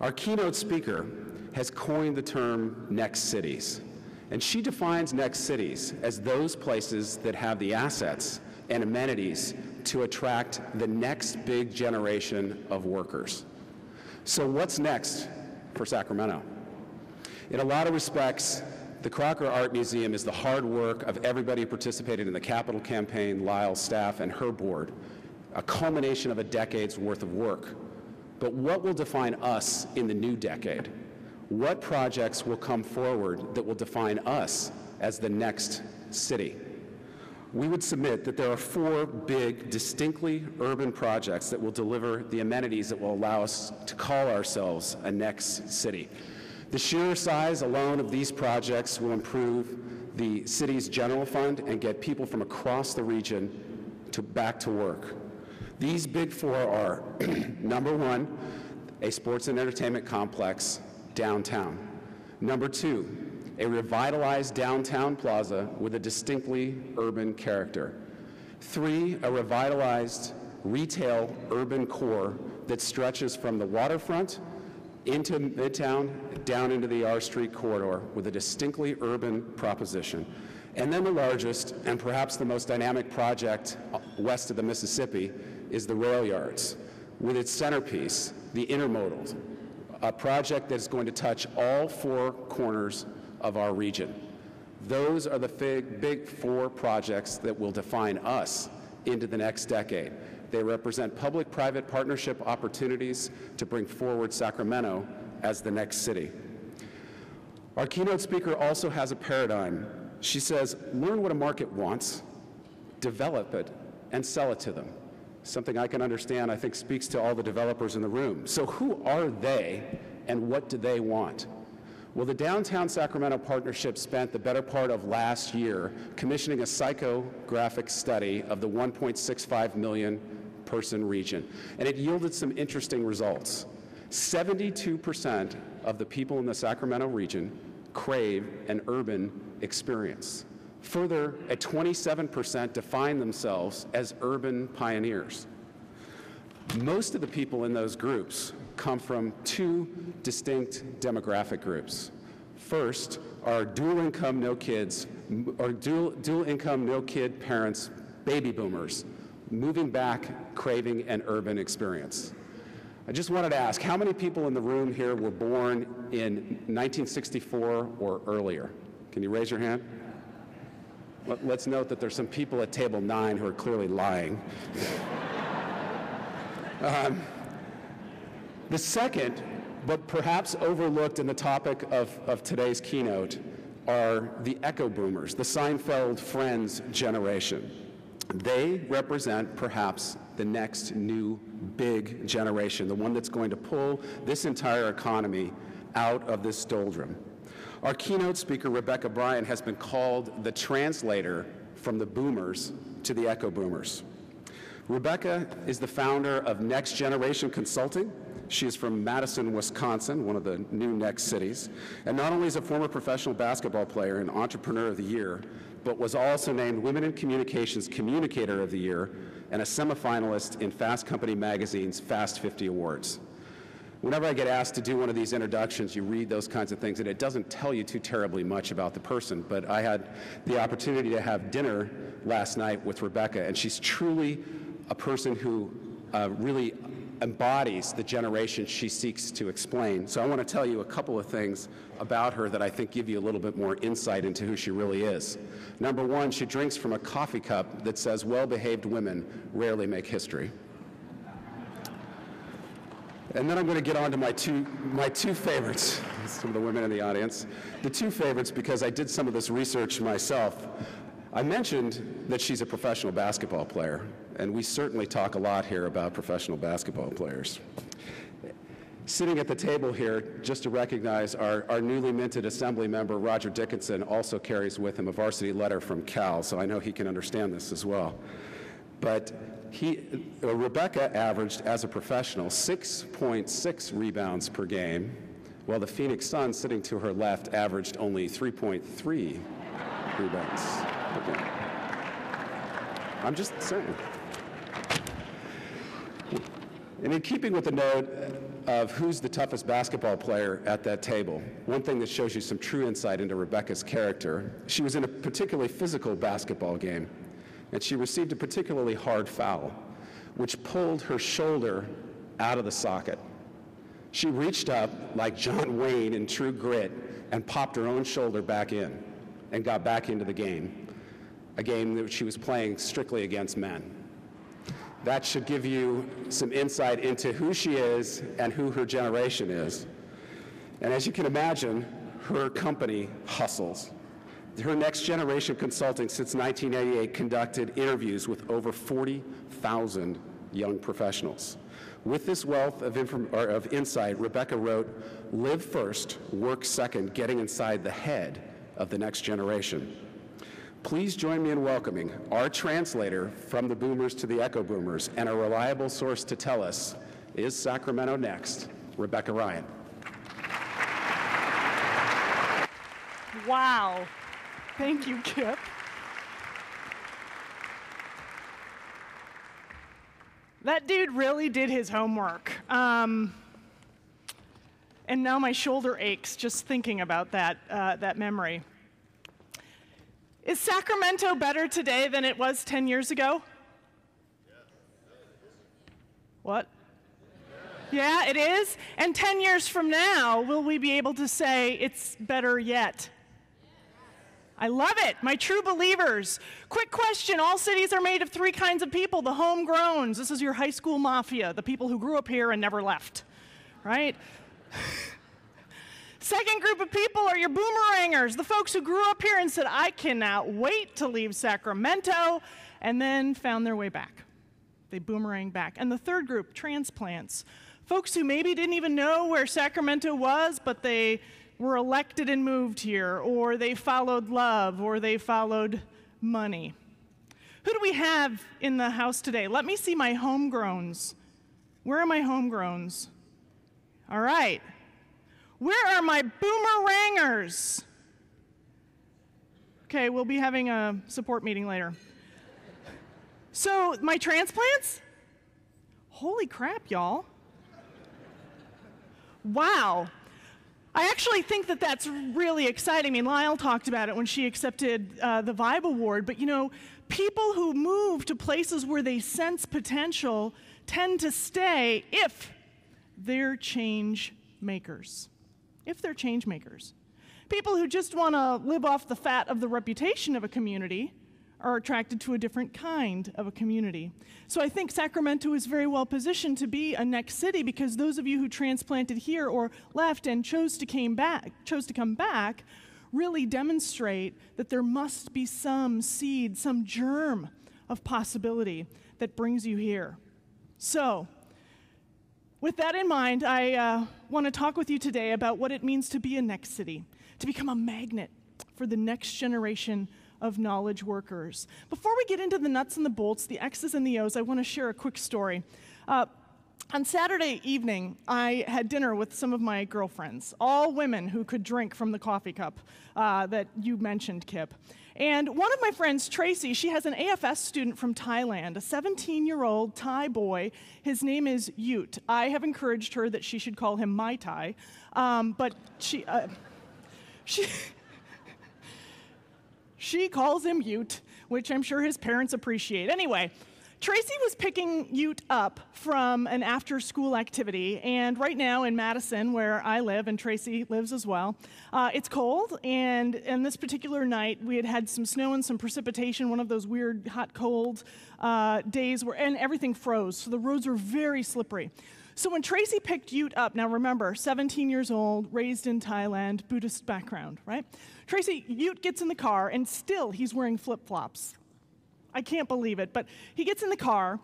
Our keynote speaker has coined the term next cities, and she defines next cities as those places that have the assets and amenities to attract the next big generation of workers. So what's next for Sacramento? In a lot of respects, the Crocker Art Museum is the hard work of everybody who participated in the Capitol campaign, Lyle's staff, and her board, a culmination of a decade's worth of work. But what will define us in the new decade? What projects will come forward that will define us as the next city? We would submit that there are 4 big, distinctly urban projects that will deliver the amenities that will allow us to call ourselves a next city. The sheer size alone of these projects will improve the city's general fund and get people from across the region back to work. These big 4 are, number 1, a sports and entertainment complex downtown. Number 2, a revitalized downtown plaza with a distinctly urban character. 3, a revitalized retail urban core that stretches from the waterfront into Midtown, down into the R Street corridor with a distinctly urban proposition. And then the largest and perhaps the most dynamic project west of the Mississippi is the rail yards, with its centerpiece, the intermodal, a project that is going to touch all 4 corners of our region. Those are the big 4 projects that will define us into the next decade. They represent public-private partnership opportunities to bring forward Sacramento as the next city. Our keynote speaker also has a paradigm. She says, learn what a market wants, develop it, and sell it to them. Something I can understand, I think, speaks to all the developers in the room. So who are they, and what do they want? Well, the Downtown Sacramento Partnership spent the better part of last year commissioning a psychographic study of the 1.65 million person region, and it yielded some interesting results. 72% of the people in the Sacramento region crave an urban experience. Further, at 27% define themselves as urban pioneers. Most of the people in those groups come from 2 distinct demographic groups. First are dual income, no kid parents, baby boomers, moving back, craving an urban experience. I just wanted to ask, how many people in the room here were born in 1964 or earlier? Can you raise your hand? Let's note that there's some people at table 9 who are clearly lying. The second, but perhaps overlooked in the topic of today's keynote, are the echo boomers, the Seinfeld Friends generation. They represent perhaps the next new big generation, the one that's going to pull this entire economy out of this doldrum. Our keynote speaker, Rebecca-Ryan, has been called the translator from the boomers to the echo boomers. Rebecca is the founder of Next Generation Consulting. She is from Madison, Wisconsin, one of the new next cities, and not only is a former professional basketball player and Entrepreneur of the Year, but was also named Women in Communications Communicator of the Year and a semifinalist in Fast Company Magazine's Fast 50 Awards. Whenever I get asked to do one of these introductions, you read those kinds of things, and it doesn't tell you too terribly much about the person, but I had the opportunity to have dinner last night with Rebecca, and she's truly a person who really embodies the generation she seeks to explain. So I want to tell you a couple of things about her that I think give you a little bit more insight into who she really is. Number 1, she drinks from a coffee cup that says, "Well-behaved women rarely make history." And then I'm going to get on to my two favorites, some of the women in the audience. The 2 favorites, because I did some of this research myself. I mentioned that she's a professional basketball player, and we certainly talk a lot here about professional basketball players. Sitting at the table here, just to recognize our newly minted assembly member, Roger Dickinson, also carries with him a varsity letter from Cal, so I know he can understand this as well. But Rebecca averaged, as a professional, 6.6 rebounds per game, while the Phoenix Suns, sitting to her left, averaged only 3.3 rebounds per game. I'm just saying. And in keeping with the note, of who's the toughest basketball player at that table, one thing that shows you some true insight into Rebecca's character, she was in a particularly physical basketball game, and she received a particularly hard foul, which pulled her shoulder out of the socket. She reached up like John Wayne in True Grit and popped her own shoulder back in and got back into the game, a game that she was playing strictly against men. That should give you some insight into who she is and who her generation is. And as you can imagine, her company hustles. Her Next Generation Consulting since 1988 conducted interviews with over 40,000 young professionals. With this wealth of insight, Rebecca wrote, "Live first, work second, getting inside the head of the next generation." Please join me in welcoming our translator from the boomers to the echo boomers and a reliable source to tell us, is Sacramento next? Rebecca-Ryan. Wow. Thank you, Kip. That dude really did his homework. And now my shoulder aches just thinking about that memory. Is Sacramento better today than it was 10 years ago? What? Yeah, it is? And 10 years from now, will we be able to say it's better yet? I love it, my true believers. Quick question, all cities are made of three kinds of people: the homegrowns, this is your high school mafia, the people who grew up here and never left, right? Second group of people are your boomerangers, the folks who grew up here and said, I cannot wait to leave Sacramento, and then found their way back. They boomerang back. And the third group, transplants, folks who maybe didn't even know where Sacramento was, but they were elected and moved here, or they followed love, or they followed money. Who do we have in the house today? Let me see my homegrowns. Where are my homegrowns? All right. Where are my boomerangers? Okay, we'll be having a support meeting later. So, my transplants? Holy crap, y'all. Wow. I actually think that that's really exciting. I mean, Lyle talked about it when she accepted the Vibe Award, but you know, people who move to places where they sense potential tend to stay if they're change makers. If they're change makers. People who just want to live off the fat of the reputation of a community are attracted to a different kind of a community. So I think Sacramento is very well positioned to be a next city, because those of you who transplanted here or left and chose to come back really demonstrate that there must be some seed, some germ of possibility that brings you here. So, with that in mind, I want to talk with you today about what it means to be a next city, to become a magnet for the next generation of knowledge workers. Before we get into the nuts and the bolts, the X's and the O's, I want to share a quick story. On Saturday evening, I had dinner with some of my girlfriends, all women who could drink from the coffee cup that you mentioned, Kip. And one of my friends, Tracy, she has an AFS student from Thailand, a 17-year-old Thai boy. His name is Ute. I have encouraged her that she should call him Mai Tai, but she calls him Ute, which I'm sure his parents appreciate. Anyway, Tracy was picking Ute up from an after-school activity, and right now in Madison, where I live, and Tracy lives as well, it's cold, and this particular night, we had had some snow and some precipitation, one of those weird hot, cold days, and everything froze, so the roads were very slippery. So when Tracy picked Ute up, now remember, 17 years old, raised in Thailand, Buddhist background, right? Ute gets in the car, and still he's wearing flip-flops. I can't believe it, but he gets in the car,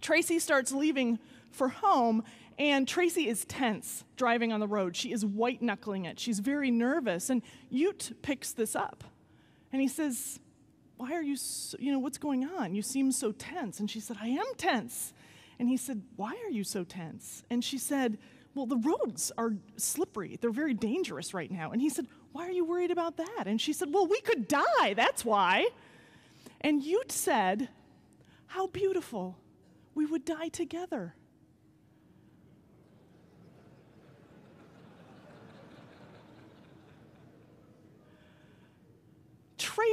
Tracy starts leaving for home, and Tracy is tense driving on the road. She is white-knuckling it. She's very nervous, and Ute picks this up, and he says, why are you, what's going on? You seem so tense. And she said, I am tense. And he said, why are you so tense? And she said, well, the roads are slippery. They're very dangerous right now. And he said, why are you worried about that? And she said, well, we could die, that's why. And Ute said, how beautiful. We would die together.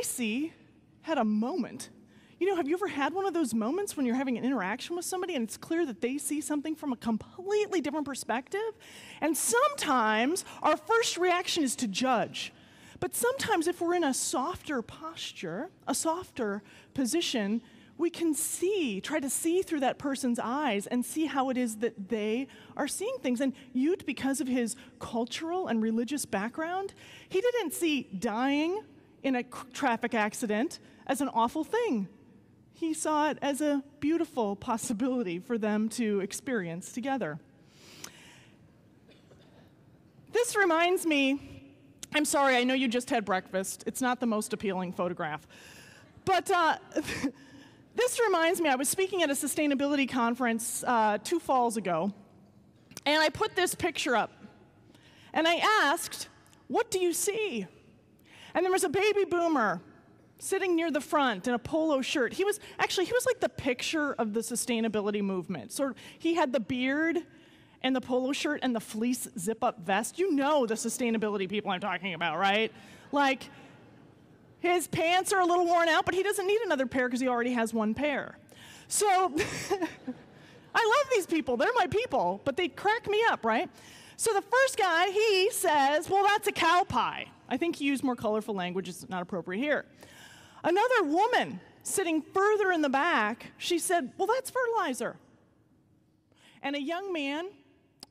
Tracy had a moment. You know, have you ever had one of those moments when you're having an interaction with somebody and it's clear that they see something from a completely different perspective? And sometimes our first reaction is to judge. But sometimes if we're in a softer posture, a softer position, we can try to see through that person's eyes and see how it is that they are seeing things. And Ute, because of his cultural and religious background, he didn't see dying in a traffic accident as an awful thing. He saw it as a beautiful possibility for them to experience together. This reminds me, I'm sorry, I know you just had breakfast. It's not the most appealing photograph. But this reminds me, I was speaking at a sustainability conference 2 falls ago, and I put this picture up. And I asked, what do you see? And there was a baby boomer sitting near the front in a polo shirt. He was like the picture of the sustainability movement. He had the beard and the polo shirt and the fleece zip-up vest. You know the sustainability people I'm talking about, right? Like, his pants are a little worn out, but he doesn't need another pair because he already has one pair. So, I love these people. They're my people, but they crack me up, right? So the first guy, he says, well, that's a cow pie. I think he used more colorful language. It's not appropriate here. Another woman sitting further in the back, she said, well, that's fertilizer. And a young man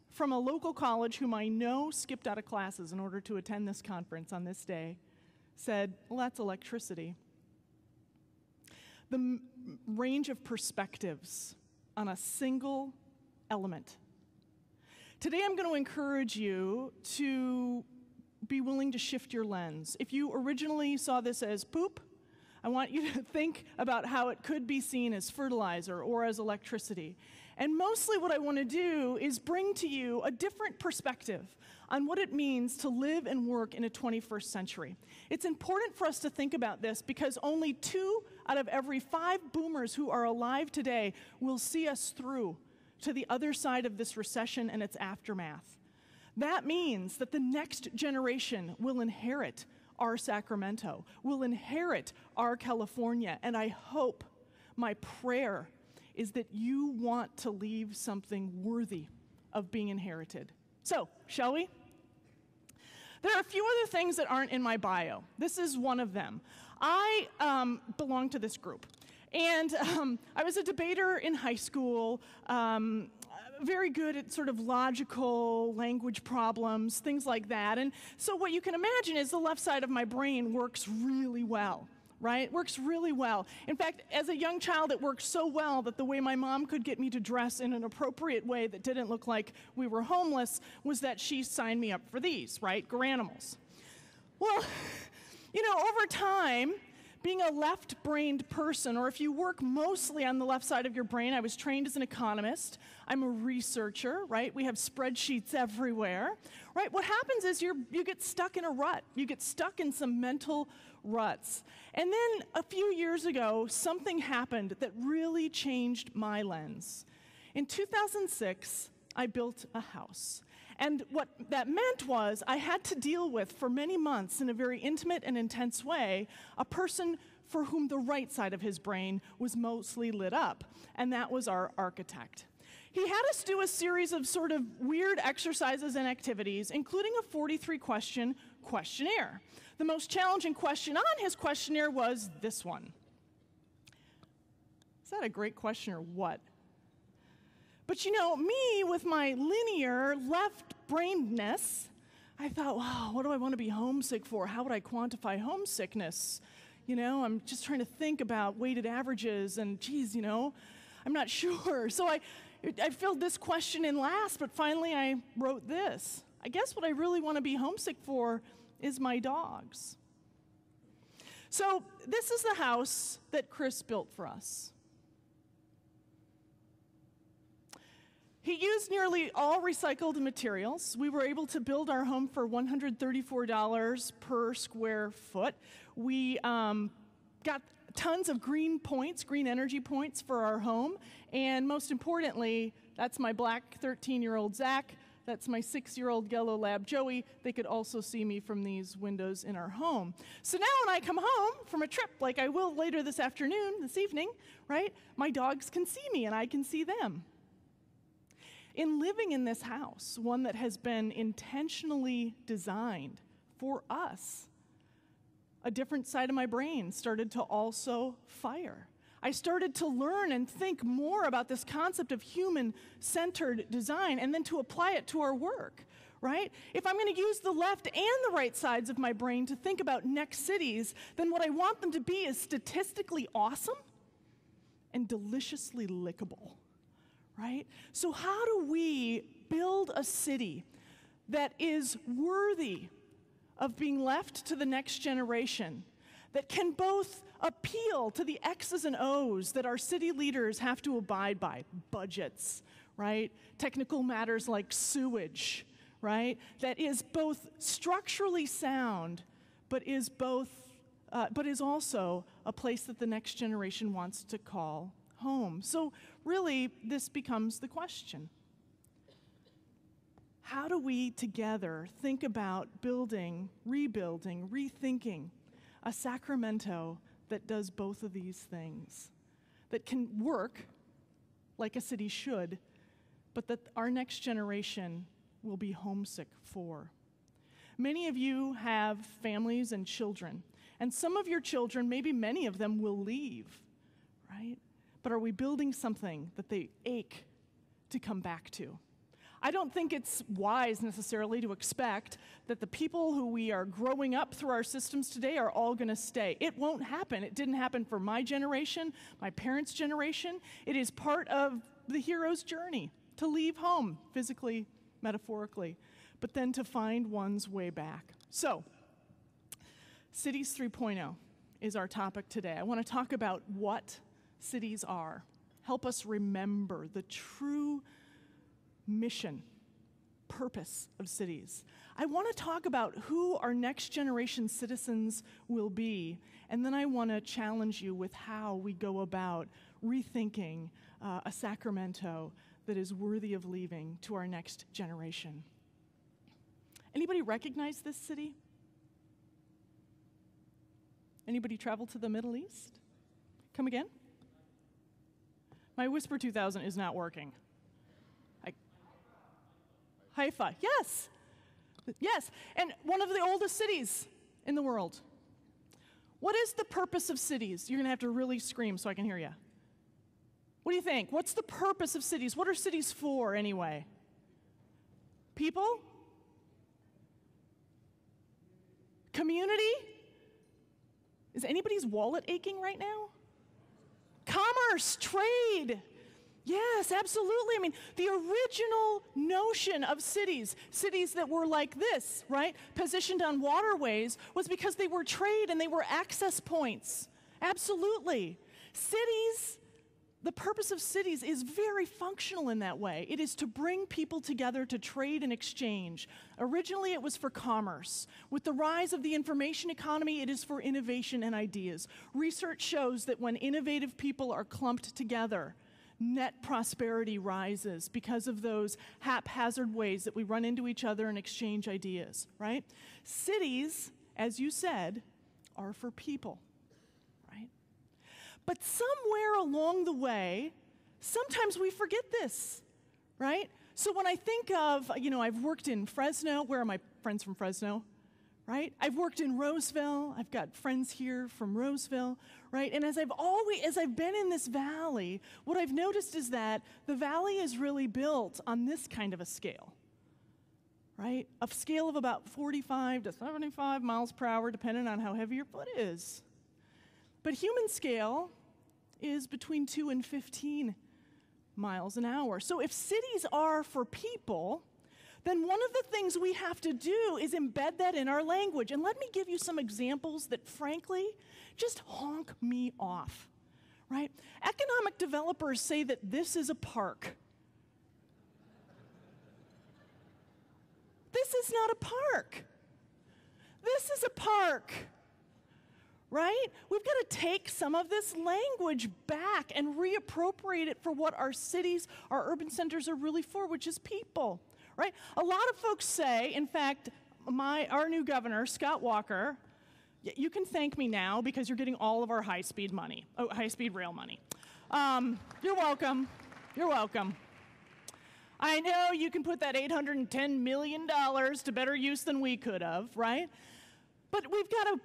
from a local college whom I know skipped out of classes in order to attend this conference on this day said, well, that's electricity. The range of perspectives on a single element. Today I'm going to encourage you to be willing to shift your lens. If you originally saw this as poop, I want you to think about how it could be seen as fertilizer or as electricity. And mostly what I want to do is bring to you a different perspective on what it means to live and work in a 21st century. It's important for us to think about this because only 2 out of every 5 boomers who are alive today will see us through to the other side of this recession and its aftermath. That means that the next generation will inherit our Sacramento, will inherit our California, and I hope, my prayer is that you want to leave something worthy of being inherited. So, shall we? There are a few other things that aren't in my bio. This is one of them. I belong to this group, and I was a debater in high school, very good at sort of logical language problems, things like that. And so what you can imagine is the left side of my brain works really well, right? Works really well. In fact, as a young child, it worked so well that the way my mom could get me to dress in an appropriate way that didn't look like we were homeless was that she signed me up for these, right? Garanimals. Well, you know, over time, being a left-brained person, or if you work mostly on the left side of your brain, I was trained as an economist. I'm a researcher, right? We have spreadsheets everywhere, right? What happens is you get stuck in a rut. You get stuck in some mental ruts. And then a few years ago, something happened that really changed my lens. In 2006, I built a house. And what that meant was I had to deal with, for many months, in a very intimate and intense way, a person for whom the right side of his brain was mostly lit up, and that was our architect. He had us do a series of sort of weird exercises and activities, including a 43-question questionnaire. The most challenging question on his questionnaire was this one. Is that a great question or what? But you know, me with my linear left-brainedness, I thought, wow, what do I want to be homesick for? How would I quantify homesickness? You know, I'm just trying to think about weighted averages and, geez, you know, I'm not sure. So I filled this question in last, but finally I wrote this. I guess what I really want to be homesick for is my dogs. So this is the house that Chris built for us. He used nearly all recycled materials. We were able to build our home for $134 per square foot. We got tons of green points, green energy points for our home. And most importantly, that's my black 13-year-old Zach. That's my 6-year-old yellow lab, Joey. They could also see me from these windows in our home. So now when I come home from a trip, like I will later this evening, right, my dogs can see me and I can see them. In living in this house, one that has been intentionally designed for us, a different side of my brain started to also fire. I started to learn and think more about this concept of human-centered design and then to apply it to our work, right? If I'm going to use the left and the right sides of my brain to think about next cities, then what I want them to be is statistically awesome and deliciously lickable, right? So how do we build a city that is worthy of being left to the next generation, that can both appeal to the X's and O's that our city leaders have to abide by, budgets, right? Technical matters like sewage, right? That is both structurally sound, but is also a place that the next generation wants to call home. So really, this becomes the question. How do we together think about building, rebuilding, rethinking a Sacramento that does both of these things, that can work like a city should, but that our next generation will be homesick for? Many of you have families and children, and some of your children, maybe many of them, will leave, right? But are we building something that they ache to come back to? I don't think it's wise necessarily to expect that the people who we are growing up through our systems today are all going to stay. It won't happen. It didn't happen for my generation, my parents' generation. It is part of the hero's journey to leave home, physically, metaphorically, but then to find one's way back. So, Cities 3.0 is our topic today. I want to talk about what cities are. Help us remember the true mission, purpose of cities. I want to talk about who our next generation citizens will be, and then I want to challenge you with how we go about rethinking a Sacramento that is worthy of leaving to our next generation. Anybody recognize this city? Anybody travel to the Middle East? Come again? My Whisper 2000 is not working. Haifa, yes, yes, and one of the oldest cities in the world. What is the purpose of cities? You're going to have to really scream so I can hear you. What do you think? What's the purpose of cities? What are cities for anyway? People? Community? Is anybody's wallet aching right now? Commerce, trade. Yes, absolutely. I mean, the original notion of cities that were like this, right, positioned on waterways, was because they were trade and they were access points. Absolutely. Cities, the purpose of cities is very functional in that way. It is to bring people together to trade and exchange. Originally, it was for commerce. With the rise of the information economy, it is for innovation and ideas. Research shows that when innovative people are clumped together, net prosperity rises because of those haphazard ways that we run into each other and exchange ideas, right? Cities, as you said, are for people, right? But somewhere along the way, sometimes we forget this, right? So when I think of, I've worked in Fresno. Where are my friends from Fresno? Right? I've worked in Roseville. I've got friends here from Roseville, right? And as I've been in this valley, what I've noticed is that the valley is really built on this kind of a scale, right? A scale of about 45 to 75 miles per hour, depending on how heavy your foot is. But human scale is between 2 and 15 miles an hour. So if cities are for people, then one of the things we have to do is embed that in our language. And let me give you some examples that, frankly, just honk me off, right? Economic developers say that this is a park. This is not a park. This is a park, right? We've got to take some of this language back and reappropriate it for what our cities, our urban centers are really for, which is people. right? A lot of folks say, in fact, our new governor, Scott Walker, you can thank me now because you're getting all of our high-speed rail money. You're welcome. You're welcome. I know you can put that $810 million to better use than we could have, right? But we've got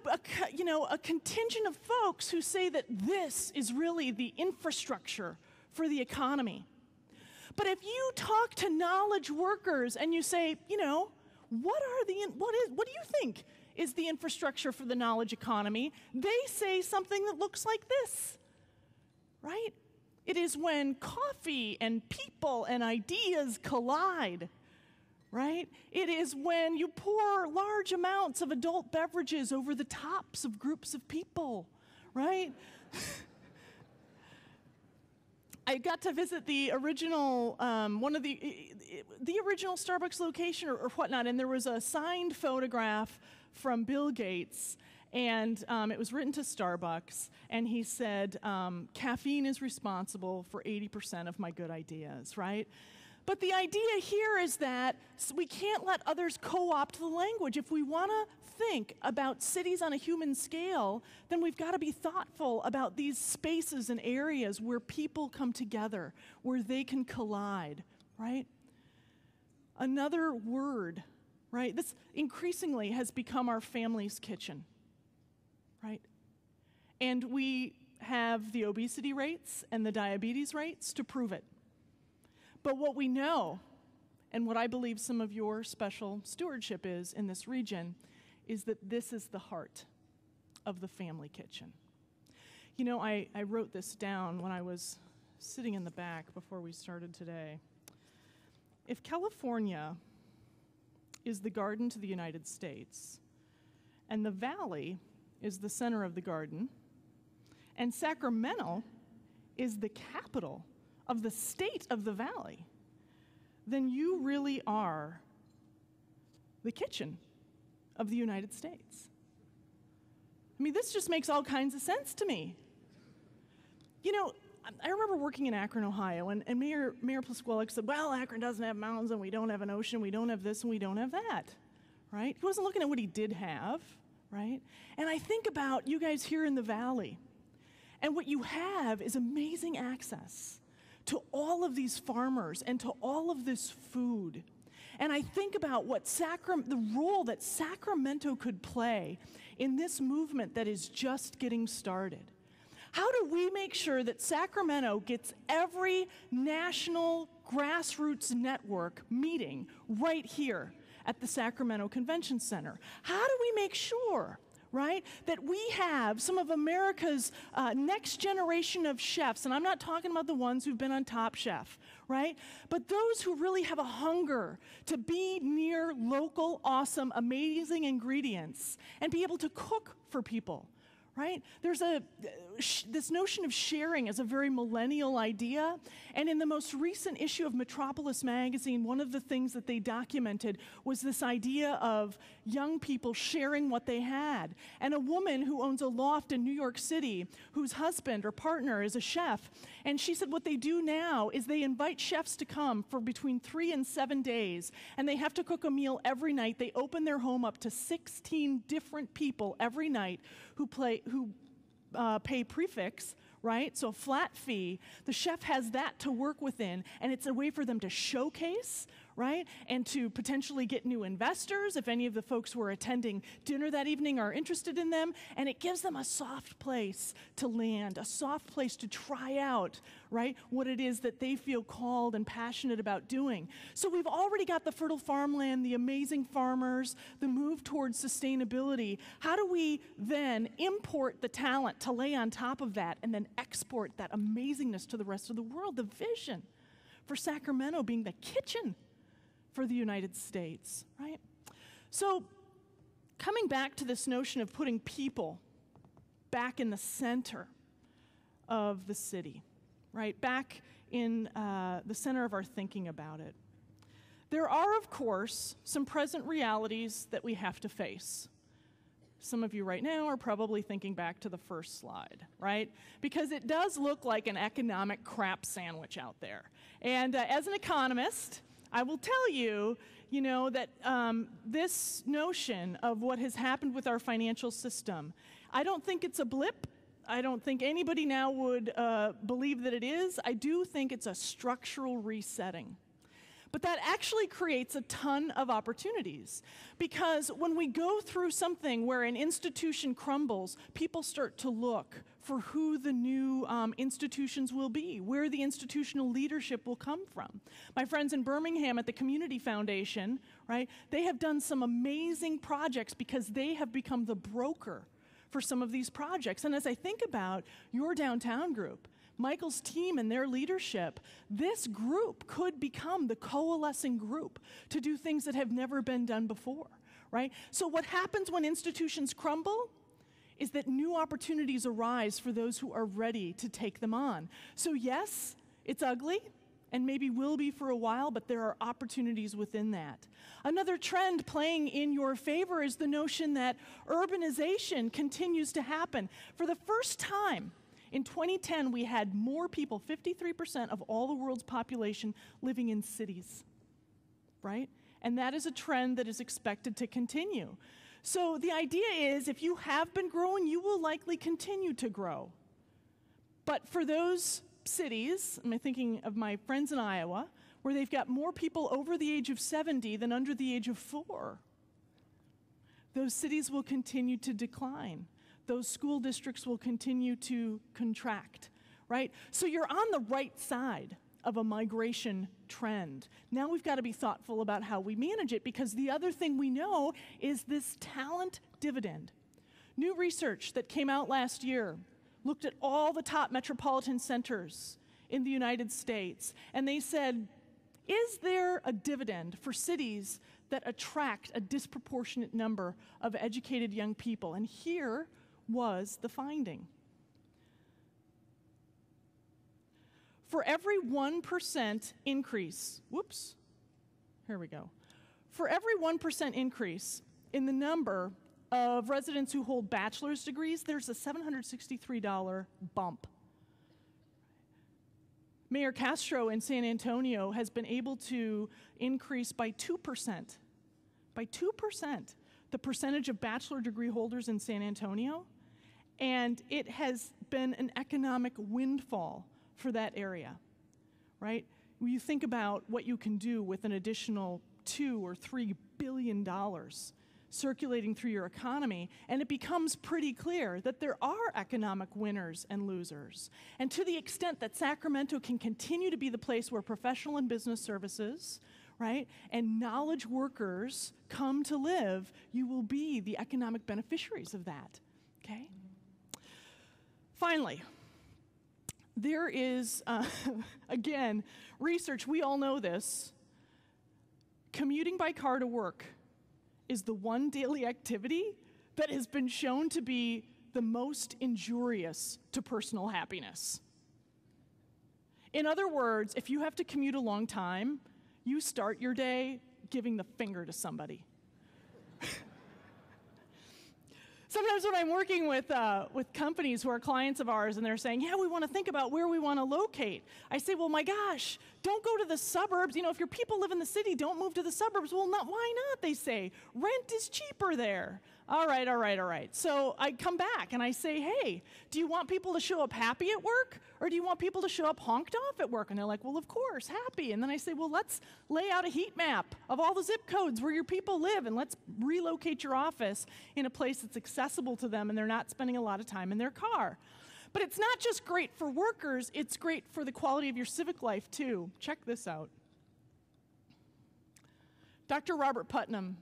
a contingent of folks who say that this is really the infrastructure for the economy. But if you talk to knowledge workers and you say, what do you think is the infrastructure for the knowledge economy? They say something that looks like this, right? It is when coffee and people and ideas collide, right? It is when you pour large amounts of adult beverages over the tops of groups of people, right? I got to visit the original, the original Starbucks location or whatnot, and there was a signed photograph from Bill Gates, and it was written to Starbucks, and he said, caffeine is responsible for 80% of my good ideas, right? But the idea here is that we can't let others co-opt the language. If we want to think about cities on a human scale, then we've got to be thoughtful about these spaces and areas where people come together, where they can collide, right? Another word, right? This increasingly has become our family's kitchen, right? And we have the obesity rates and the diabetes rates to prove it. But what we know, and what I believe some of your special stewardship is in this region, is that this is the heart of the family kitchen. I wrote this down when I was sitting in the back before we started today. If California is the garden to the United States, and the valley is the center of the garden, and Sacramento is the capital of the state of the valley, then you really are the kitchen of the United States. I mean, this just makes all kinds of sense to me. I remember working in Akron, Ohio, and Mayor Plisquelic said, well, Akron doesn't have mountains, and we don't have an ocean, we don't have this, and we don't have that, right? He wasn't looking at what he did have, right? And I think about you guys here in the valley, and what you have is amazing access to all of these farmers and to all of this food. And I think about what the role that Sacramento could play in this movement that is just getting started. How do we make sure that Sacramento gets every national grassroots network meeting right here at the Sacramento Convention Center? How do we make sure, right, that we have some of America's next generation of chefs, and I'm not talking about the ones who've been on Top Chef, right, but those who really have a hunger to be near local, awesome, amazing ingredients and be able to cook for people, right? There's this notion of sharing is a very millennial idea, and in the most recent issue of Metropolis magazine, one of the things that they documented was this idea of young people sharing what they had. And a woman who owns a loft in New York City, whose husband or partner is a chef, and she said what they do now is they invite chefs to come for between 3 and 7 days, and they have to cook a meal every night. They open their home up to 16 different people every night who pay prefix, right? So a flat fee. The chef has that to work within, and it's a way for them to showcase, right? And to potentially get new investors if any of the folks who are attending dinner that evening are interested in them. And it gives them a soft place to land, a soft place to try out, right, what it is that they feel called and passionate about doing. So we've already got the fertile farmland, the amazing farmers, the move towards sustainability. How do we then import the talent to lay on top of that and then export that amazingness to the rest of the world? The vision for Sacramento being the kitchen for the United States, right? So coming back to this notion of putting people back in the center of the city, right? Back in the center of our thinking about it. There are, of course, some present realities that we have to face. Some of you right now are probably thinking back to the first slide, right? Because it does look like an economic crap sandwich out there. And as an economist, I will tell you, that this notion of what has happened with our financial system, I don't think it's a blip. I don't think anybody now would believe that it is. I do think it's a structural resetting. But that actually creates a ton of opportunities, because when we go through something where an institution crumbles, people start to look for who the new institutions will be, where the institutional leadership will come from. My friends in Birmingham at the Community Foundation, right, they have done some amazing projects because they have become the broker for some of these projects. And as I think about your downtown group, Michael's team and their leadership, this group could become the coalescing group to do things that have never been done before, right? So what happens when institutions crumble is that new opportunities arise for those who are ready to take them on. So yes, it's ugly, and maybe will be for a while, but there are opportunities within that. Another trend playing in your favor is the notion that urbanization continues to happen. For the first time, in 2010, we had more people, 53% of all the world's population, living in cities, right? And that is a trend that is expected to continue. So the idea is, if you have been growing, you will likely continue to grow. But for those cities, I'm thinking of my friends in Iowa, where they've got more people over the age of 70 than under the age of 4, those cities will continue to decline. Those school districts will continue to contract, right? So you're on the right side of a migration trend. Now we've got to be thoughtful about how we manage it, because the other thing we know is this talent dividend. New research that came out last year looked at all the top metropolitan centers in the United States, and they said, is there a dividend for cities that attract a disproportionate number of educated young people? And here was the finding. For every 1% increase, For every 1% increase in the number of residents who hold bachelor's degrees, there's a $763 bump. Mayor Castro in San Antonio has been able to increase by 2%, the percentage of bachelor degree holders in San Antonio, and it has been an economic windfall for that area, right? When you think about what you can do with an additional $2 or $3 billion circulating through your economy, and it becomes pretty clear that there are economic winners and losers. And to the extent that Sacramento can continue to be the place where professional and business services, right, and knowledge workers come to live, you will be the economic beneficiaries of that, okay? Finally, there is, again, research, we all know this. Commuting by car to work is the one daily activity that has been shown to be the most injurious to personal happiness. In other words, if you have to commute a long time, you start your day giving the finger to somebody. Sometimes when I'm working with companies who are clients of ours and they're saying, yeah, we want to think about where we want to locate, I say, well, my gosh, don't go to the suburbs. You know, if your people live in the city, don't move to the suburbs. Well, why not, they say. Rent is cheaper there. All right. So I come back and I say, hey, do you want people to show up happy at work, or do you want people to show up honked off at work? And they're like, well, of course, happy. And then I say, well, let's lay out a heat map of all the zip codes where your people live, and let's relocate your office in a place that's accessible to them and they're not spending a lot of time in their car. But it's not just great for workers, it's great for the quality of your civic life too. Check this out. Dr. Robert Putnam,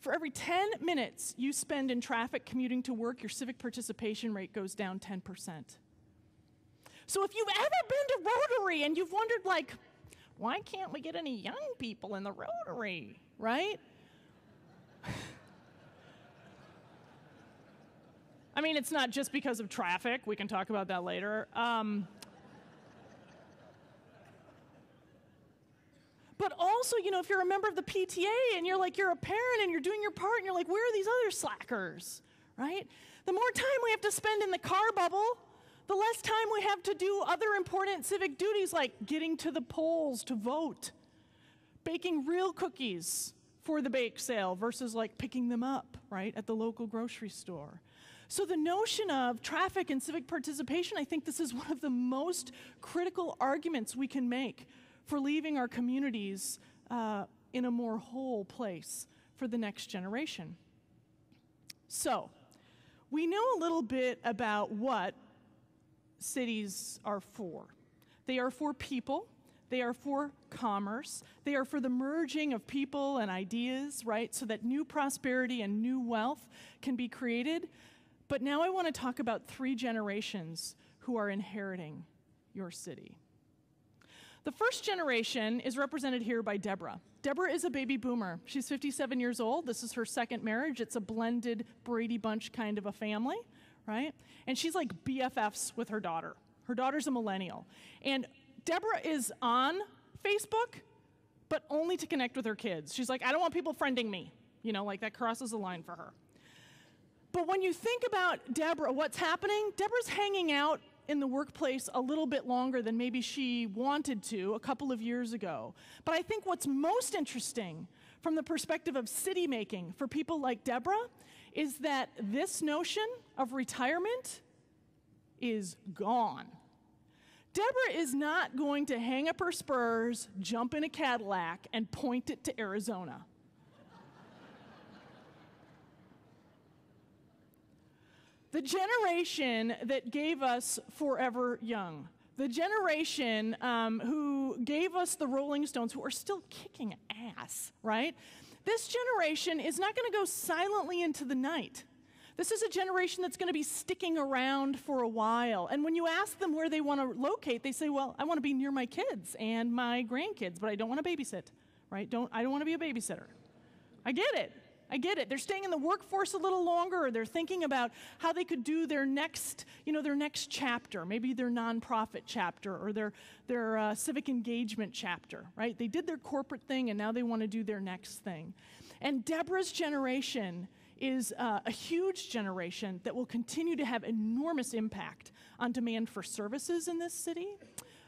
for every 10 minutes you spend in traffic commuting to work, your civic participation rate goes down 10%. So if you've ever been to Rotary and you've wondered, like, why can't we get any young people in the Rotary, right? I mean, it's not just because of traffic. We can talk about that later. But also, you know, if you're a member of the PTA and you're a parent and you're doing your part and you're like, where are these other slackers, right? The more time we have to spend in the car bubble, the less time we have to do other important civic duties like getting to the polls to vote, baking real cookies for the bake sale versus like picking them up, right, at the local grocery store. So the notion of traffic and civic participation, I think this is one of the most critical arguments we can make for leaving our communities in a more whole place for the next generation. So, we know a little bit about what cities are for. They are for people. They are for commerce. They are for the merging of people and ideas, right, so that new prosperity and new wealth can be created. But now I want to talk about 3 generations who are inheriting your city. The first generation is represented here by Deborah. Deborah is a baby boomer. She's 57 years old. This is her second marriage. It's a blended Brady Bunch kind of a family, right? And she's like BFFs with her daughter. Her daughter's a millennial. And Deborah is on Facebook, but only to connect with her kids. She's like, I don't want people friending me. You know, like that crosses a line for her. But when you think about Deborah, what's happening? Deborah's hanging out in the workplace a little bit longer than maybe she wanted to a couple of years ago. But I think what's most interesting from the perspective of city making for people like Deborah is that this notion of retirement is gone. Deborah is not going to hang up her spurs, jump in a Cadillac, and point it to Arizona. The generation that gave us Forever Young, the generation who gave us the Rolling Stones, who are still kicking ass, right? This generation is not going to go silently into the night. This is a generation that's going to be sticking around for a while. And when you ask them where they want to locate, they say, well, I want to be near my kids and my grandkids, but I don't want to babysit, right? I don't want to be a babysitter. I get it. I get it. They're staying in the workforce a little longer, or they're thinking about how they could do their next, their next chapter, maybe their nonprofit chapter or their civic engagement chapter, right? They did their corporate thing, and now they want to do their next thing. And Deborah's generation is a huge generation that will continue to have enormous impact on demand for services in this city,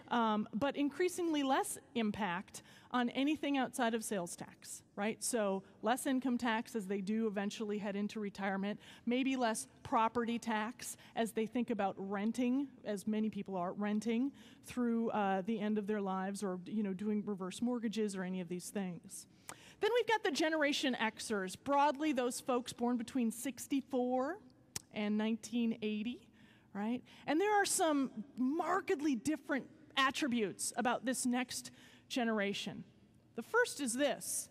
but increasingly less impact on anything outside of sales tax, right? So less income tax as they do eventually head into retirement, maybe less property tax as they think about renting, as many people are renting through the end of their lives, or doing reverse mortgages or any of these things. Then we've got the Generation Xers, broadly those folks born between 64 and 1980, right? And there are some markedly different attributes about this next generation. The first is this: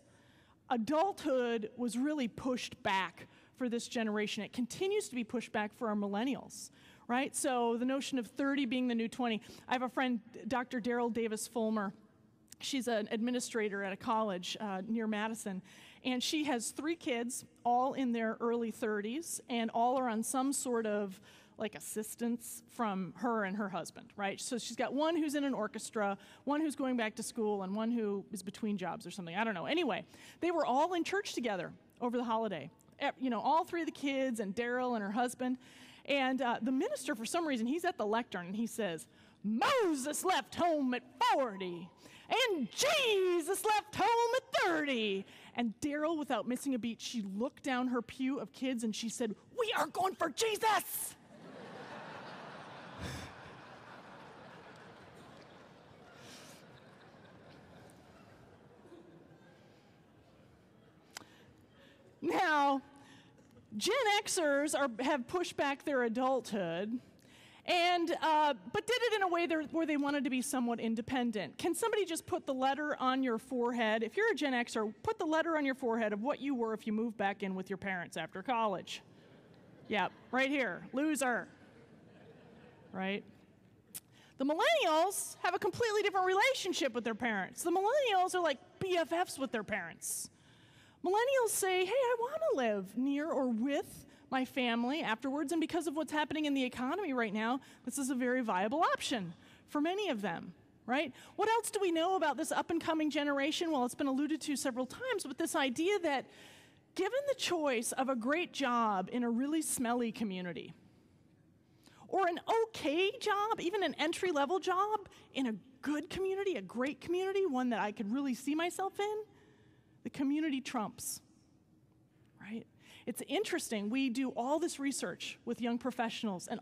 adulthood was really pushed back for this generation. It continues to be pushed back for our millennials, right? So the notion of 30 being the new 20. I have a friend, Dr. Daryl Davis Fulmer. She's an administrator at a college near Madison, and she has 3 kids, all in their early 30s, and all are on some sort of like assistance from her and her husband, right? So she's got one who's in an orchestra, one who's going back to school, and one who is between jobs or something. I don't know. Anyway, they were all in church together over the holiday. All 3 of the kids and Daryl and her husband. And the minister, for some reason, he's at the lectern, and he says, Moses left home at 40, and Jesus left home at 30. And Daryl, without missing a beat, she looked down her pew of kids, and she said, we are going for Jesus! Now, Gen Xers have pushed back their adulthood, but did it in a way where they wanted to be somewhat independent. Can somebody just put the letter on your forehead? If you're a Gen Xer, put the letter on your forehead of what you were if you moved back in with your parents after college. Yeah, right here, loser, right? The millennials have a completely different relationship with their parents. The millennials are like BFFs with their parents. Millennials say, hey, I want to live near or with my family afterwards, and because of what's happening in the economy right now, this is a very viable option for many of them, right? What else do we know about this up-and-coming generation? Well, it's been alluded to several times, but this idea that given the choice of a great job in a really smelly community, or an okay job, even an entry-level job in a good community, a great community, one that I could really see myself in, the community trumps, right? It's interesting. We do all this research with young professionals, and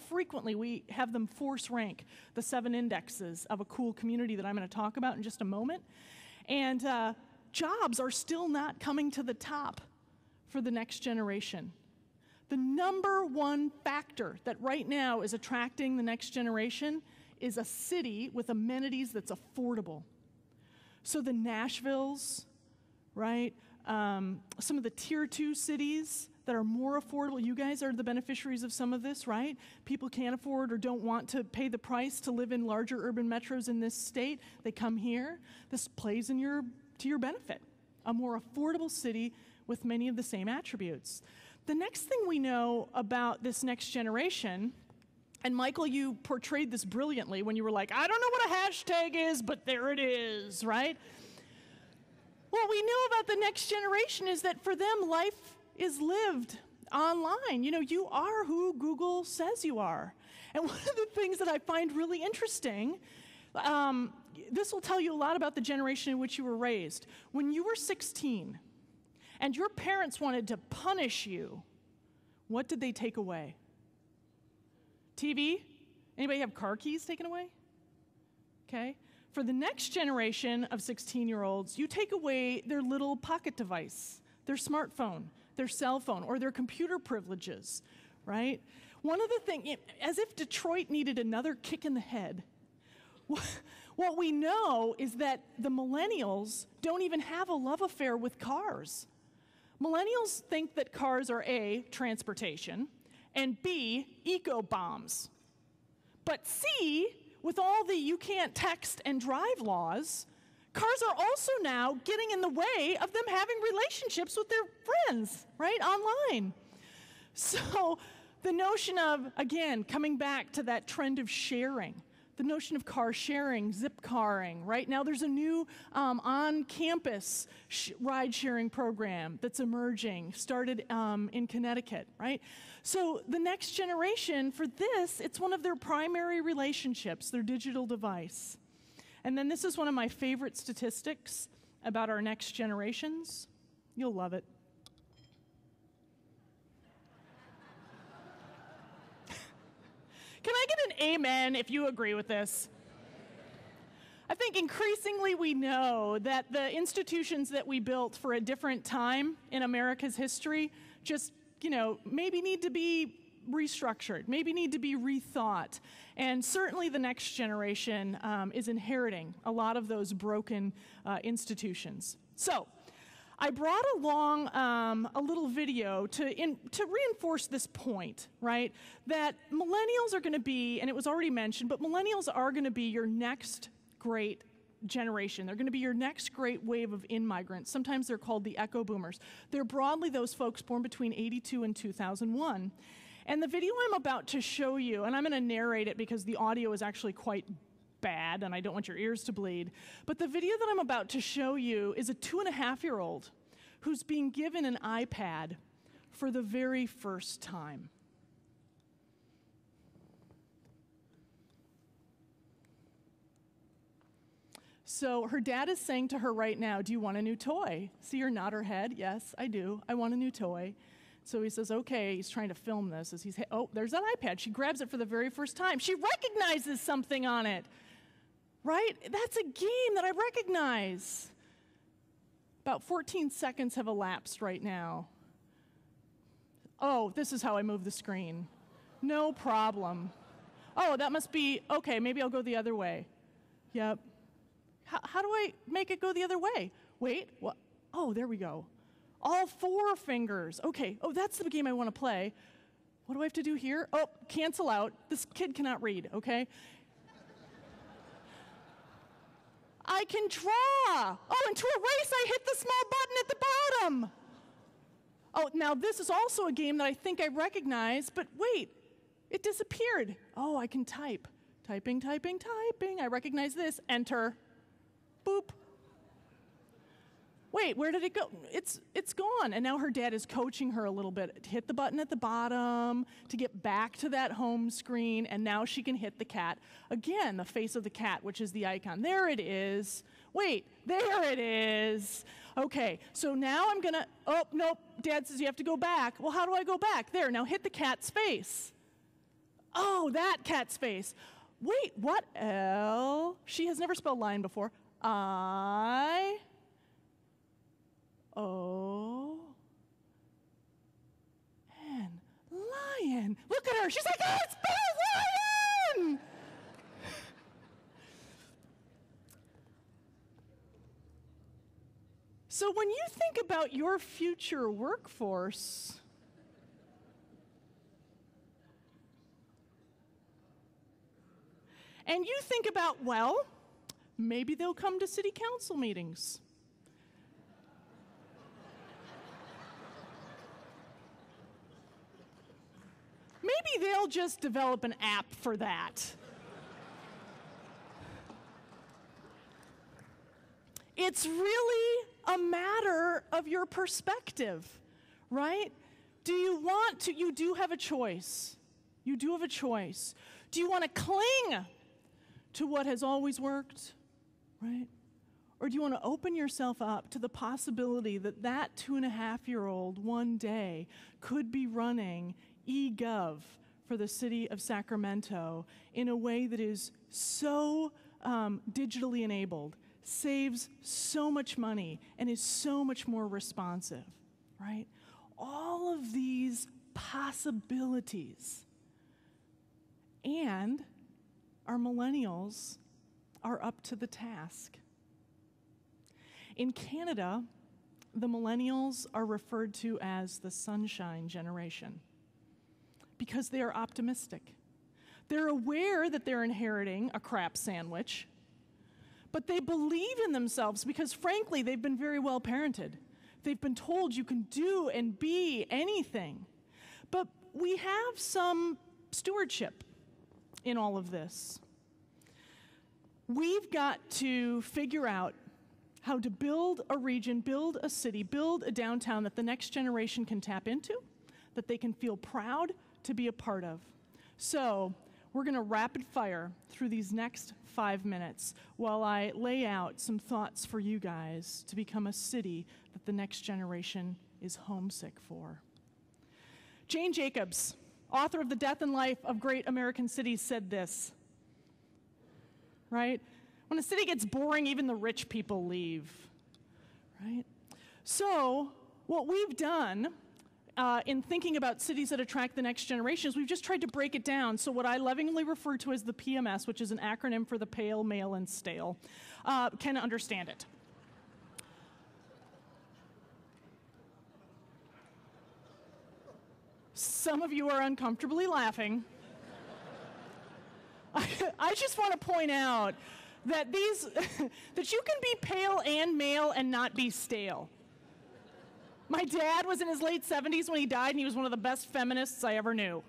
frequently we have them force rank the 7 indexes of a cool community that I'm going to talk about in just a moment. And jobs are still not coming to the top for the next generation. The number one factor that right now is attracting the next generation is a city with amenities that's affordable. So the Nashvilles, right? Some of the tier 2 cities that are more affordable. You guys are the beneficiaries of some of this, right? People can't afford or don't want to pay the price to live in larger urban metros in this state. They come here. This plays to your benefit. A more affordable city with many of the same attributes. The next thing we know about this next generation, and Michael, you portrayed this brilliantly when you were like, I don't know what a hashtag is, but there it is, right? What we know about the next generation is that for them, life is lived online. You know, you are who Google says you are. And one of the things that I find really interesting, this will tell you a lot about the generation in which you were raised. When you were 16 and your parents wanted to punish you, what did they take away? TV? Anybody have car keys taken away? Okay. For the next generation of 16-year-olds, you take away their little pocket device, their smartphone, their cell phone, or their computer privileges, right? One of the things, as if Detroit needed another kick in the head, what we know is that the millennials don't even have a love affair with cars. Millennials think that cars are A, transportation, and B, eco-bombs. But C, with all the you can't text and drive laws, cars are also now getting in the way of them having relationships with their friends, right, online. So the notion of, again, coming back to that trend of sharing, the notion of car sharing, zip carring, right? Now there's a new on-campus ride-sharing program that's emerging, started in Connecticut, right? So the next generation, for this, it's one of their primary relationships, their digital device. And then this is one of my favorite statistics about our next generations. You'll love it. Can I get an amen if you agree with this? I think increasingly we know that the institutions that we built for a different time in America's history just, maybe need to be restructured, maybe need to be rethought. And certainly the next generation is inheriting a lot of those broken institutions. So I brought along a little video to reinforce this point, right? That millennials are going to be, and it was already mentioned, but millennials are going to be your next great generation. They're going to be your next great wave of in-migrants. Sometimes they're called the echo boomers. They're broadly those folks born between 82 and 2001. And the video I'm about to show you, and I'm going to narrate it because the audio is actually quite bad and I don't want your ears to bleed, but the video that I'm about to show you is a 2.5-year-old who's being given an iPad for the very first time. So her dad is saying to her right now, do you want a new toy? See her nod her head, yes, I do, I want a new toy. So he says, okay, he's trying to film this as there's that iPad. She grabs it for the very first time. She recognizes something on it, right? That's a game that I recognize. About 14 seconds have elapsed right now. Oh, this is how I move the screen. No problem. Oh, that must be, okay, maybe I'll go the other way. Yep. How do I make it go the other way? Wait, what? Oh, there we go. All 4 fingers. Okay, oh, that's the game I want to play. What do I have to do here? Oh, cancel out. This kid cannot read, okay? I can draw. Oh, and to erase, I hit the small button at the bottom. Oh, now this is also a game that I think I recognize, but wait, it disappeared. Oh, I can type. Typing, typing, typing. I recognize this. Enter. Boop. wait, where did it go? It's gone. And now her dad is coaching her a little bit. Hit the button at the bottom to get back to that home screen, and now she can hit the cat. Again, the face of the cat, which is the icon. There it is. Wait, there it is. Okay, so now I'm gonna, oh, nope, Dad says you have to go back. Well, how do I go back? There, now hit the cat's face. Oh, that cat's face. Wait, what L? She has never spelled lion before. I-O. N. Lion. Look at her. She's like, oh, it's lion! So when you think about your future workforce, and you think about, well, maybe they'll come to city council meetings. Maybe they'll just develop an app for that. It's really a matter of your perspective, right? Do you want to, you do have a choice. You do have a choice. Do you want to cling to what has always worked, right? Or do you want to open yourself up to the possibility that that 2.5-year-old one day could be running eGov for the city of Sacramento in a way that is so digitally enabled, saves so much money, and is so much more responsive, right? All of these possibilities. And our millennials are up to the task. In Canada, the millennials are referred to as the sunshine generation because they are optimistic. They're aware that they're inheriting a crap sandwich, but they believe in themselves because, frankly, they've been very well parented. They've been told you can do and be anything. But we have some stewardship in all of this. We've got to figure out how to build a region, build a city, build a downtown that the next generation can tap into, that they can feel proud to be a part of. So we're going to rapid fire through these next 5 minutes while I lay out some thoughts for you guys to become a city that the next generation is homesick for. Jane Jacobs, author of The Death and Life of Great American Cities, said this, right? When a city gets boring, even the rich people leave, right? So what we've done in thinking about cities that attract the next generation is we've just tried to break it down. So what I lovingly refer to as the PMS, which is an acronym for the pale, male, and stale, can understand it. Some of you are uncomfortably laughing. I just want to point out that that you can be pale and male and not be stale. My dad was in his late 70s when he died, and he was one of the best feminists I ever knew.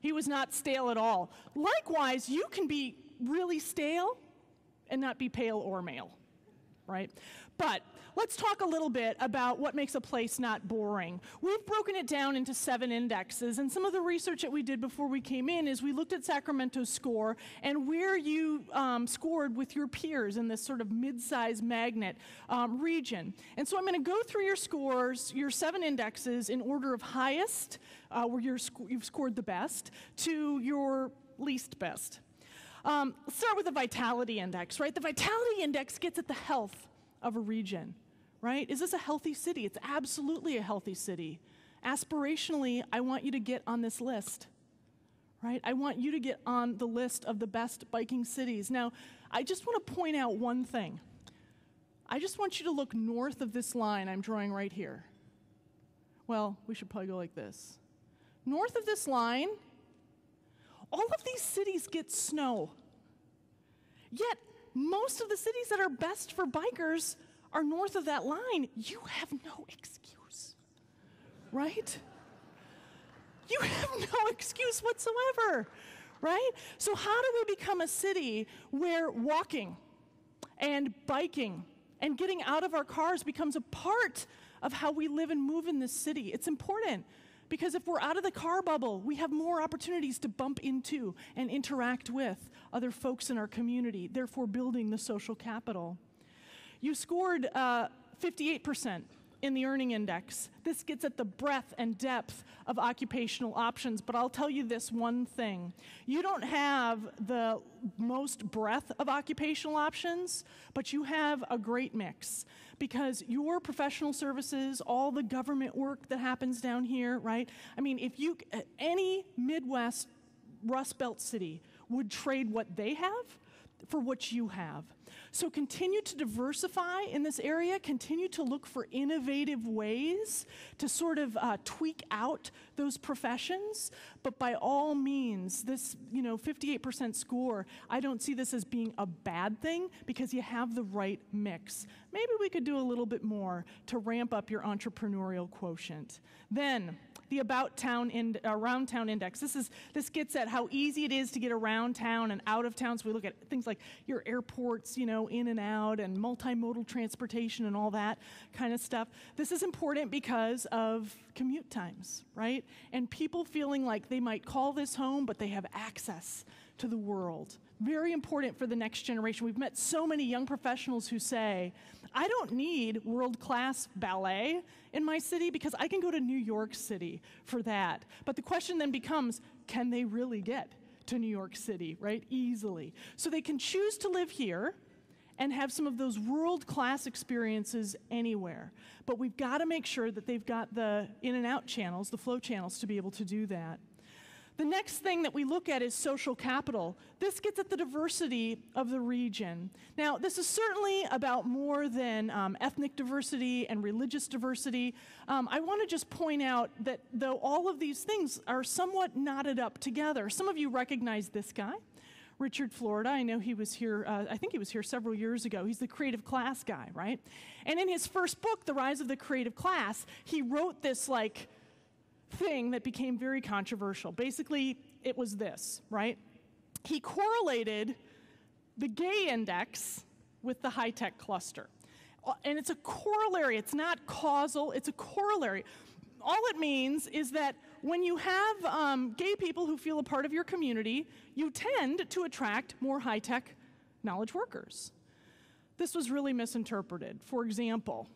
He was not stale at all. Likewise, you can be really stale and not be pale or male, right? But let's talk a little bit about what makes a place not boring. We've broken it down into 7 indexes, and some of the research that we did before we came in is we looked at Sacramento's score and where you scored with your peers in this sort of mid-size magnet region. And so I'm going to go through your scores, your 7 indexes, in order of highest, where you've scored the best, to your least best. Let's start with the vitality index, right? The vitality index gets at the health of a region, right? Is this a healthy city? It's absolutely a healthy city. Aspirationally, I want you to get on this list, right? I want you to get on the list of the best biking cities. Now, I just want to point out one thing. I just want you to look north of this line I'm drawing right here. Well, we should probably go like this. North of this line, all of these cities get snow. Yet, most of the cities that are best for bikers are north of that line. You have no excuse, right? You have no excuse whatsoever, right? So how do we become a city where walking and biking And getting out of our cars becomes a part of how we live and move in this city. It's important because if we're out of the car bubble, we have more opportunities to bump into and interact with other folks in our community, therefore building the social capital. You scored 58% in the earning index. This gets at the breadth and depth of occupational options, but I'll tell you this one thing. You don't have the most breadth of occupational options, but you have a great mix because your professional services, all the government work that happens down here, right? I mean, if you, any Midwest Rust Belt city would trade what they have for what you have. So continue to diversify in this area, continue to look for innovative ways to sort of tweak out those professions, but by all means, this 58% score, I don't see this as being a bad thing because you have the right mix. Maybe we could do a little bit more to ramp up your entrepreneurial quotient. Then, the around town index. This gets at how easy it is to get around town and out of town. So we look at things like your airports, in and out, and multimodal transportation and all that kind of stuff. This is important because of commute times, right? And people feeling like they might call this home, but they have access to the world. Very important for the next generation. We've met so many young professionals who say, I don't need world-class ballet in my city because I can go to New York City for that. But the question then becomes, can they really get to New York City, right, easily? So they can choose to live here and have some of those world-class experiences anywhere. But we've got to make sure that they've got the in and out channels, the flow channels, to be able to do that. The next thing that we look at is social capital. This gets at the diversity of the region. Now, this is certainly about more than ethnic diversity and religious diversity. I want to just point out that though all of these things are somewhat knotted up together, some of you recognize this guy, Richard Florida. I know he was here, I think he was here several years ago. He's the creative class guy, right? And in his first book, The Rise of the Creative Class, he wrote this thing that became very controversial. Basically, it was this, right? He correlated the gay index with the high-tech cluster. And it's a corollary. It's not causal. It's a corollary. All it means is that when you have gay people who feel a part of your community, you tend to attract more high-tech knowledge workers. This was really misinterpreted. For example,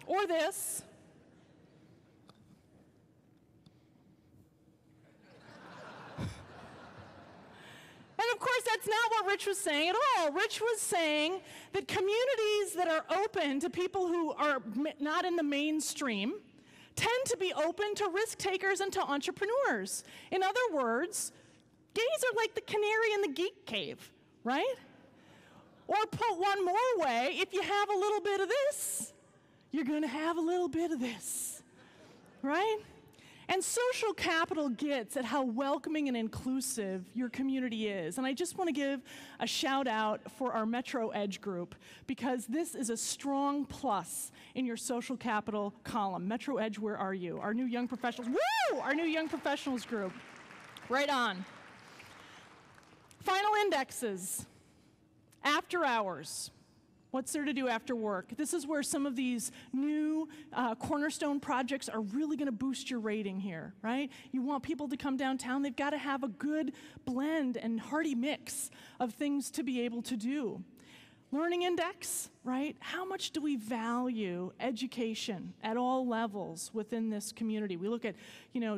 or this. And of course, that's not what Rich was saying at all. Rich was saying that communities that are open to people who are not in the mainstream tend to be open to risk takers and to entrepreneurs. In other words, gays are like the canary in the geek cave, right? Or put one more way, if you have a little bit of this, you're going to have a little bit of this, right? And social capital gets at how welcoming and inclusive your community is. And I just want to give a shout out for our Metro Edge group because this is a strong plus in your social capital column. Metro Edge, where are you? Our new young professionals, woo! Our new young professionals group. Right on. Final indexes. After hours. What's there to do after work? This is where some of these new cornerstone projects are really going to boost your rating here, right? You want people to come downtown. They've got to have a good blend and hearty mix of things to be able to do. Learning index, right? How much do we value education at all levels within this community? We look at,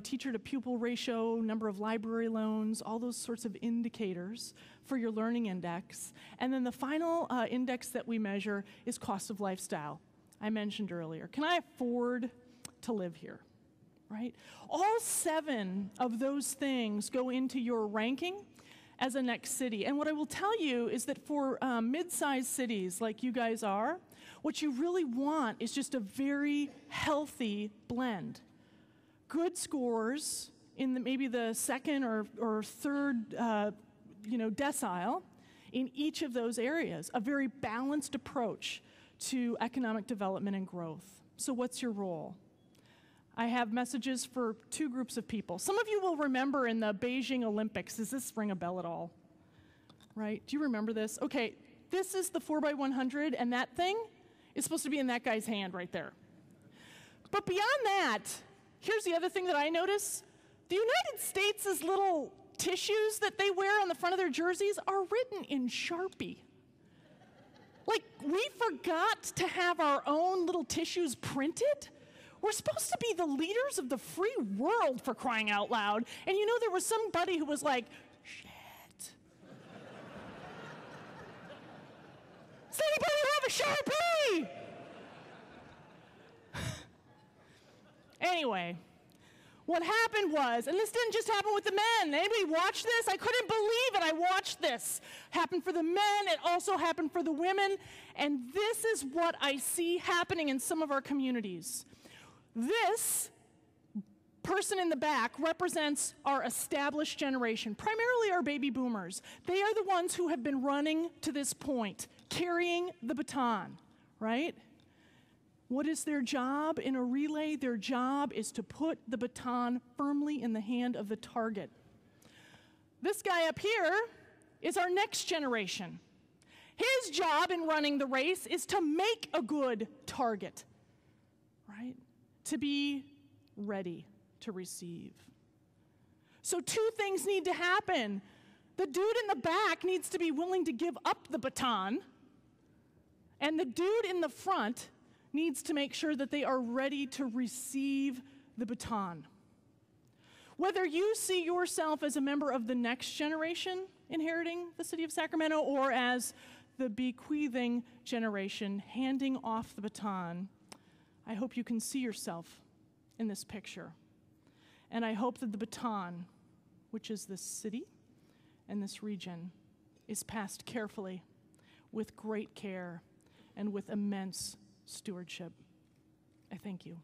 teacher to pupil ratio, number of library loans, all those sorts of indicators for your learning index. And then the final index that we measure is cost of lifestyle. I mentioned earlier. Can I afford to live here, right? All 7 of those things go into your ranking as a next city. And what I will tell you is that for mid-sized cities like you guys are, what you really want is just a very healthy blend. Good scores in maybe the second or third decile in each of those areas. A very balanced approach to economic development and growth. So what's your role? I have messages for two groups of people. Some of you will remember in the Beijing Olympics. Does this ring a bell at all? Right? Do you remember this? Okay, this is the 4x100, and that thing is supposed to be in that guy's hand right there. But beyond that, here's the other thing that I notice. The United States' little tissues that they wear on the front of their jerseys are written in Sharpie. Like, we forgot to have our own little tissues printed. We're supposed to be the leaders of the free world, for crying out loud. And you know, there was somebody who was like, shit. Does anybody have a Sharpie? Anyway, what happened was, and this didn't just happen with the men. Anybody watch this? I couldn't believe it. I watched this. Happened for the men. It also happened for the women. And this is what I see happening in some of our communities. This person in the back represents our established generation, primarily our baby boomers. They are the ones who have been running to this point, carrying the baton, right? What is their job in a relay? Their job is to put the baton firmly in the hand of the target. This guy up here is our next generation. His job in running the race is to make a good target, right? To be ready to receive. So two things need to happen. The dude in the back needs to be willing to give up the baton, and the dude in the front needs to make sure that they are ready to receive the baton. Whether you see yourself as a member of the next generation inheriting the city of Sacramento or as the bequeathing generation handing off the baton, I hope you can see yourself in this picture. And I hope that the baton, which is this city and this region, is passed carefully, with great care, and with immense stewardship. I thank you.